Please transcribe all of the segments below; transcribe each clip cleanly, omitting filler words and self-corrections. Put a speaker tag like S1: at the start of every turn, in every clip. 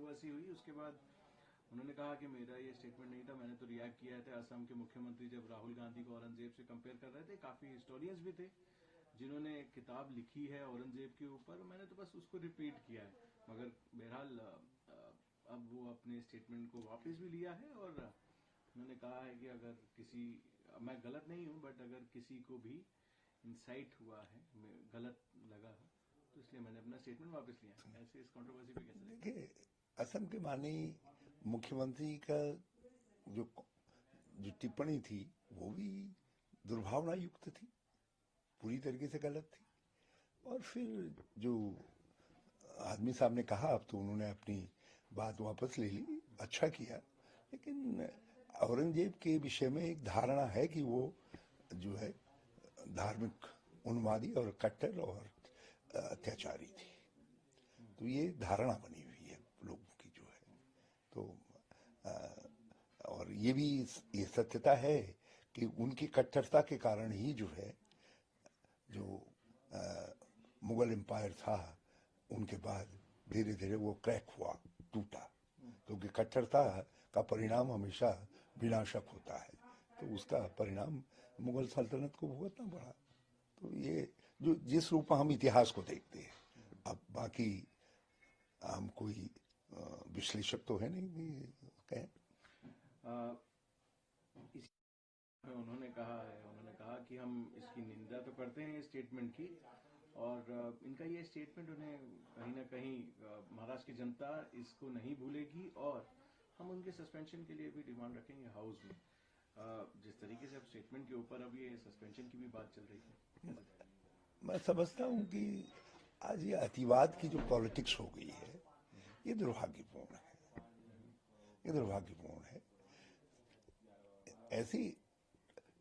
S1: Controversy हुई उसके बाद उन्होंने कहा कि मेरा ये स्टेटमेंट नहीं था, मैंने तो रिएक्ट किया था। असम के मुख्यमंत्री जब राहुल गांधी को औरंगजेब से कंपेयर कर रहे थे, काफ़ी हिस्टोरियंस भी थे जिन्होंने किताब लिखी है औरंगजेब के ऊपर, मैंने तो बस उसको रिपीट किया है। मगर बहरहाल अब वो अपने स्टेटमेंट को वापस भी लिया है और उन्होंने कहा है कि अगर किसी, मैं गलत नहीं हूं, बट अगर किसी को भी इंसाइट हुआ है, गलत लगा है, तो इसलिए मैंने अपना स्टेटमेंट वापस लिया। ऐसे इस कंट्रोवर्सी पे कैसे
S2: देखिए, असम के माननीय मुख्यमंत्री का जो जो टिप्पणी थी वो भी दुर्भावना युक्त थी, पूरी तरीके से गलत थी। और फिर जो आदमी साहब ने कहा, अब तो उन्होंने अपनी बात वापस ले ली, अच्छा किया। लेकिन औरंगजेब के विषय में एक धारणा है कि वो जो है धार्मिक उन्मादी और कट्टर और अत्याचारी थी। तो ये धारणा बनी हुई है लोगों की जो है। तो और ये भी ये सत्यता है कि उनकी कट्टरता के कारण ही जो है जो मुगल एम्पायर था उनके बाद धीरे धीरे वो क्रैक हुआ, टूटा। क्योंकि कट्टरता का परिणाम हमेशा विनाशक होता है, तो उसका परिणाम मुगल सल्तनत को भुगतना पड़ा। तो ये जो जिस रूप में हम इतिहास को देखते हैं, अब बाकी हम कोई विश्लेषक तो है नहीं कि कहें।
S1: उन्होंने कहा कि हम इसकी निंदा तो करते हैं स्टेटमेंट की, और इनका ये स्टेटमेंट उन्हें कहीं ना कहीं महाराष्ट्र की जनता इसको नहीं भूलेगी, और हम उनके सस्पेंशन के लिए भी डिमांड रखेंगे हाउस में। जिस तरीके से अब स्टेटमेंट के ऊपर अब ये सस्पेंशन की भी बात चल रही है,
S2: मैं समझता हूँ कि आज ये अतिवाद की जो पॉलिटिक्स हो गई है, ये दुर्भाग्यपूर्ण है, ये दुर्भाग्यपूर्ण है। ऐसी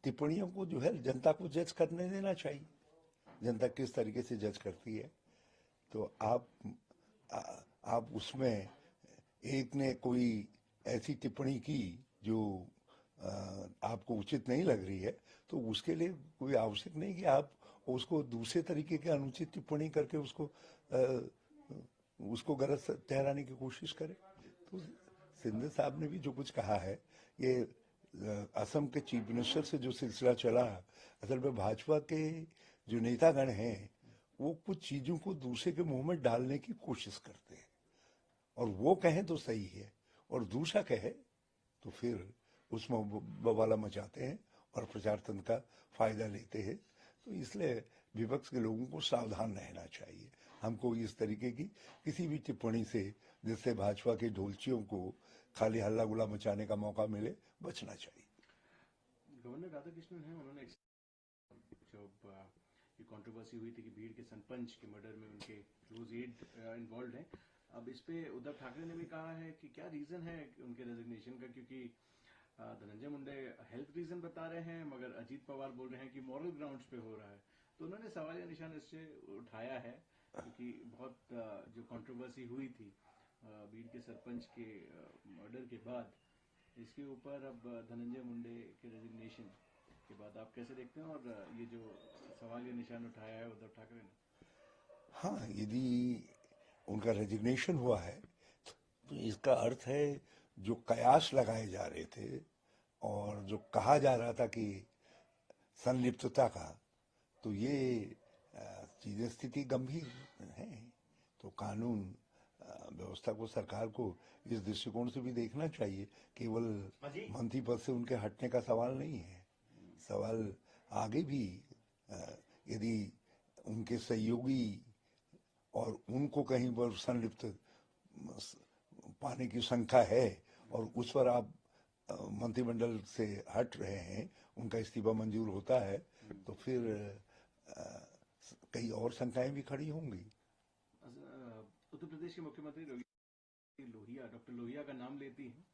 S2: टिप्पणियों को जो है जनता को जज करने देना चाहिए। जनता किस तरीके से जज करती है, तो आप उसमें एक ने कोई ऐसी टिप्पणी की जो आपको उचित नहीं लग रही है, तो उसके लिए कोई आवश्यक नहीं कि आप उसको दूसरे तरीके के अनुचित टिप्पणी करके उसको गलत ठहराने की कोशिश करें। तो सिंधे साहब ने भी जो कुछ कहा है, ये असम के चीफ मिनिस्टर से जो सिलसिला चला, असल में भाजपा के जो नेतागण हैं वो कुछ चीजों को दूसरे के मुंह में डालने की कोशिश करते हैं, और वो कहें तो सही है और दूसरा कहे तो फिर उसमें बवाला मचाते हैं और प्रचार तंत्र का फायदा लेते हैं। तो इसलिए विपक्ष के लोगों को सावधान रहना चाहिए। हमको इस तरीके की किसी भी टिप्पणी से, जिससे भाजपा के ढोलचियों को खाली हल्ला गुल्ला मचाने का मौका मिले, बचना चाहिए।
S1: गवर्नर राधाकृष्णन है, उन्होंने जब ये कंट्रोवर्सी हुई थी कि भीड़ के सरपंच के मर्डर में उनके क्लोज एड इन्वॉल्व हैं, अब इस पे उद्धव ठाकरे ने भी कहा है कि क्या रीजन है उनके रेजिग्नेशन का, क्योंकि धनंजय मुंडे हेल्थ रीजन बता रहे हैं, मगर अजीत पवार बोल रहे हैं कि मॉरल ग्राउंड्स पे हो रहा है। तो उन्होंने सवाल या निशान इससे उठाया है, क्योंकि बहुत जो कंट्रोवर्सी हुई थी भीड़ के सरपंच के मर्डर के बाद, इसके ऊपर अब धनंजय मुंडे के रेजिग्नेशन के बाद आप कैसे देखते हैं, और ये जो सवाल या निशान उठाया है उद्धव ठाकरे ने?
S2: हाँ, यदि उनका रेजिग्नेशन हुआ है तो इसका अर्थ है जो कयास लगाए जा रहे थे और जो कहा जा रहा था कि संलिप्तता का, तो ये चीजें, स्थिति गंभीर है। तो कानून व्यवस्था को, सरकार को इस दृष्टिकोण से भी देखना चाहिए। केवल मंत्री पद से उनके हटने का सवाल नहीं है, सवाल आगे भी यदि उनके सहयोगी और उनको कहीं पर संलिप्त पाने की शंका है और उस पर आप मंत्रिमंडल से हट रहे हैं, उनका इस्तीफा मंजूर होता है, तो फिर कई और शंकाएं भी खड़ी होंगी।
S1: उत्तर प्रदेश के मुख्यमंत्री लोहिया, डॉक्टर लोहिया का नाम लेती हैं,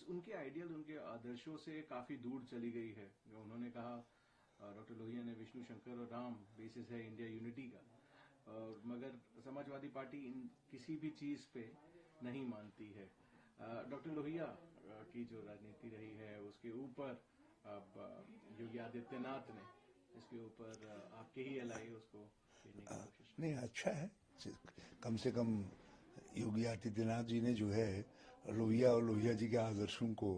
S1: उनके आइडियल, उनके आदर्शों से काफी दूर चली गई है। जो उन्होंने कहा, डॉक्टर लोहिया ने, विष्णु, शंकर और राम बेसिस है इंडिया यूनिटी का, और मगर समाजवादी पार्टी इन किसी भी चीज पे नहीं मानती है। डॉक्टर लोहिया की जो राजनीति रही है उसके ऊपर अब योगी आदित्यनाथ ने इसके ऊपर आपके ही एलआई उसको भेजने की कोशिश।
S2: नहीं, अच्छा है, कम से कम योगी आदित्यनाथ जी ने जो है लोहिया और लोहिया जी के आदर्शों को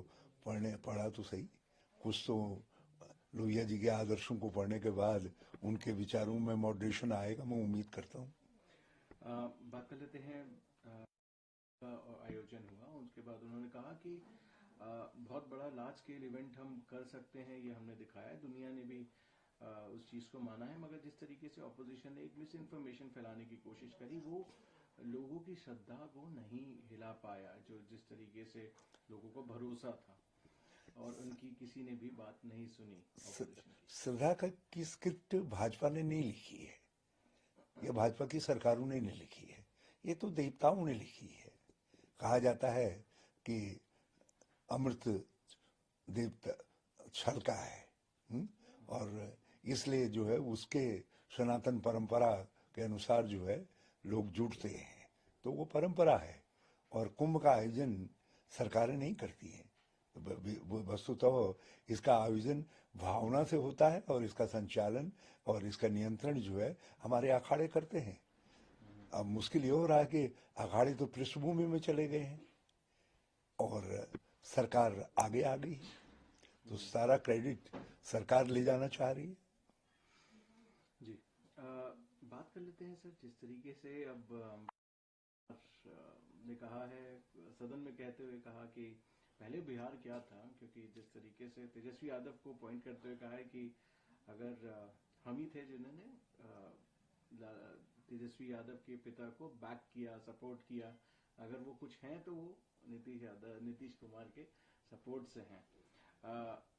S2: पढ़ा तो सही, कुछ तो लोहिया जी के आदर्शों को पढ़ने के बाद उनके विचारों में मॉडरेशन आएगा, मैं उम्मीद करता हूँ।
S1: बात कर लेते हैं का आयोजन हुआ, उसके बाद उन्होंने कहा कि बहुत बड़ा लार्ज स्केल इवेंट हम कर सकते हैं, ये हमने दिखाया है, दुनिया ने भी उस चीज़ को माना है, मगर जिस तरीके से ऑपोजिशन ने एक मिस इन्फॉर्मेशन फैलाने की कोशिश करी, वो लोगों की श्रद्धा को नहीं हिला पाया, जो जिस तरीके से लोगों को भरोसा था, और उनकी किसी ने भी बात नहीं सुनी ऑपोजिशन की।
S2: श्रद्धा की स्क्रिप्ट भाजपा ने नहीं लिखी है, यह भाजपा की सरकारों ने नहीं लिखी है, ये तो देवताओं ने लिखी है। कहा जाता है कि अमृत देवता छल का है, और इसलिए जो है उसके सनातन परंपरा के अनुसार जो है लोग जुड़ते हैं, तो वो परंपरा है। और कुंभ का आयोजन सरकारें नहीं करती हैं, वस्तुतः इसका आयोजन भावना से होता है और इसका संचालन और इसका नियंत्रण जो है हमारे अखाड़े करते हैं। अब मुश्किल ये हो रहा है कि अखाड़े तो पृष्ठभूमि में चले गए हैं और सरकार आगे आ गई, तो सारा क्रेडिट सरकार ले जाना चाह रही है।
S1: जी, बात कर लेते हैं सर, जिस तरीके से अब ने कहा है, सदन में कहते हुए कहा कि पहले बिहार क्या था, क्योंकि जिस तरीके से तेजस्वी यादव को पॉइंट करते हुए कहा है कि अगर हम ही थे जिन्होंने तेजस्वी यादव के पिता को बैक किया, सपोर्ट किया, अगर वो कुछ हैं तो वो नीतीश कुमार के सपोर्ट से हैं।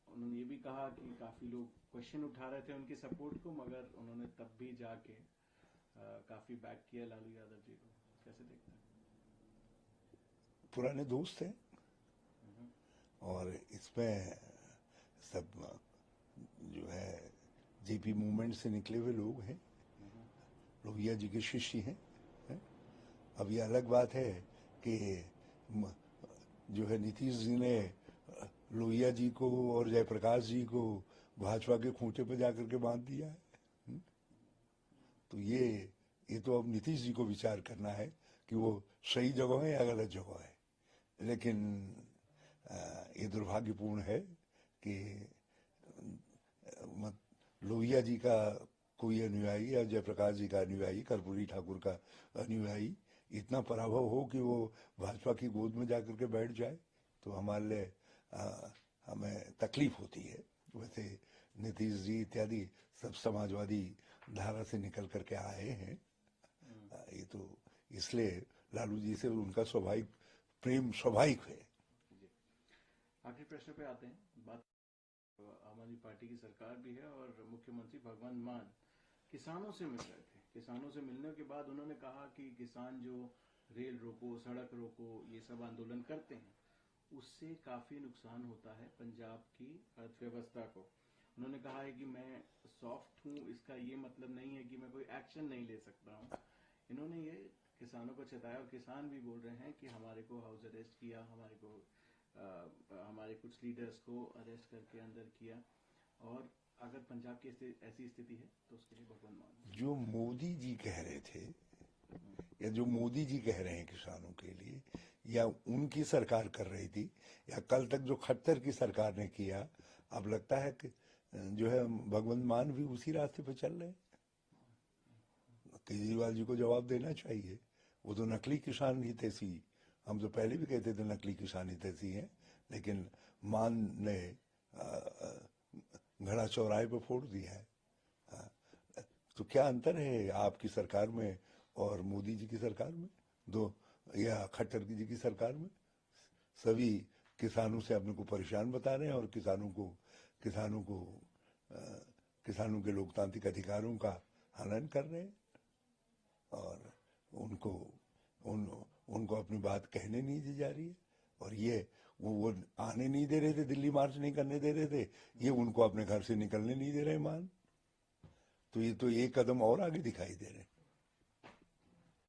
S1: उन्होंने ये भी कहा कि काफ़ी लोग क्वेश्चन उठा रहे थे उनके सपोर्ट को, मगर उन्होंने तब भी जाके काफ़ी बैक किया लालू यादव जी को। कैसे देखते हैं?
S2: पुराने दोस्त हैं और इसमें सब जो है जेपी मूवमेंट से निकले हुए लोग हैं, लोहिया जी के शिष्य हैं। अब ये अलग बात है कि जो है नीतीश जी ने लोहिया जी को और जयप्रकाश जी को भाजपा के खूंटे पर जाकर के बांध दिया है। तो ये तो अब नीतीश जी को विचार करना है कि वो सही जगह है या गलत जगह है। लेकिन ये दुर्भाग्यपूर्ण है कि लोहिया जी का कोई अनुयायी या जयप्रकाश जी का अनुयायी, कर्पूरी ठाकुर का अनुयायी इतना पराभव हो कि वो भाजपा की गोद में जाकर के बैठ जाए, तो हमारे लिए हमें तकलीफ होती है। वैसे नीतीश जी इत्यादि सब समाजवादी धारा से निकल करके आए हैं, ये तो इसलिए लालू जी से उनका स्वाभाविक प्रेम स्वाभाविक है।
S1: आखिरी प्रश्न पे आते हैं। बात आम आदमी पार्टी की सरकार भी है और मुख्यमंत्री भगवंत मान किसानों से मिल रहे थे। किसानों से मिलने के बाद उन्होंने कहा कि किसान जो रेल रोको, सड़क रोको, ये सब आंदोलन करते हैं, उससे काफ़ी नुकसान होता है पंजाब की अर्थव्यवस्था को। उन्होंने कहा है कि मैं सॉफ्ट हूँ, इसका ये मतलब नहीं है कि मैं कोई एक्शन नहीं ले सकता हूँ। इन्होंने ये किसानों को चेताया और किसान भी बोल रहे हैं कि हमारे को हाउस अरेस्ट किया, हमारे कुछ लीडर्स को अरेस्ट करके अंदर किया, और अगर पंजाब की ऐसी स्थिति है तो उसके लिए भगवान मान।
S2: जो मोदी जी कह रहे थे या जो मोदी जी कह रहे हैं किसानों के लिए, या उनकी सरकार कर रही थी, या कल तक जो खट्टर की सरकार ने किया, अब लगता है कि जो है भगवंत मान भी उसी रास्ते पे चल रहे हैं। केजरीवाल जी को जवाब देना चाहिए। वो तो नकली किसान हितैषी, हम तो पहले भी कहते थे नकली किसान हितैषी हैं, लेकिन मान ने घड़ा चौराहे पे फोड़ दिया है। तो क्या अंतर है आपकी सरकार में और मोदी जी की सरकार में, दो या खट्टर जी की सरकार में? सभी किसानों से अपने को परेशान बता रहे हैं और किसानों के लोकतांत्रिक अधिकारों का हनन कर रहे हैं, और उनको अपनी बात कहने नहीं दी जा रही है। और ये वो आने नहीं दे रहे थे, दिल्ली मार्च नहीं करने दे रहे थे, ये उनको अपने घर से निकलने नहीं दे रहे मान। तो ये तो एक कदम और आगे दिखाई दे रहे हैं।